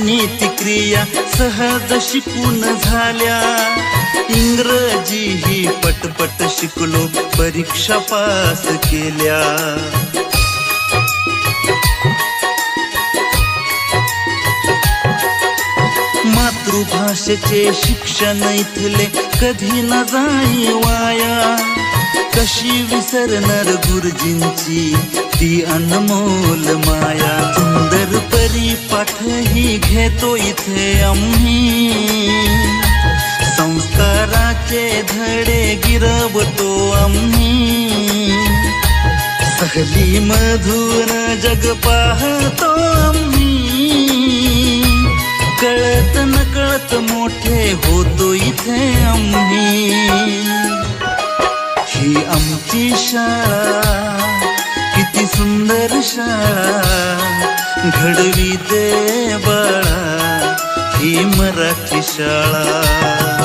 नीतिक्रिया सहज शिकून झाल्या, इंग्रजी ही पटपट शिकलो, परीक्षा पास केल्या. मातृभाषेचे शिक्षण इथले कधी न जाई वाया, कशी विसरणार गुरुजींची ती अनमोल माया. सुंदर परिपाठ ही घेतो इथे आम्ही, संस्काराचे धडे गिरवतो आम्ही. सहली मधून जग पाहतो आम्ही, कळत नकळत मोठे होतो इथे आम्ही. ही आमची शाळा किती सुंदर शाळा, घडवी दे बाळा ही मराठी शाळा.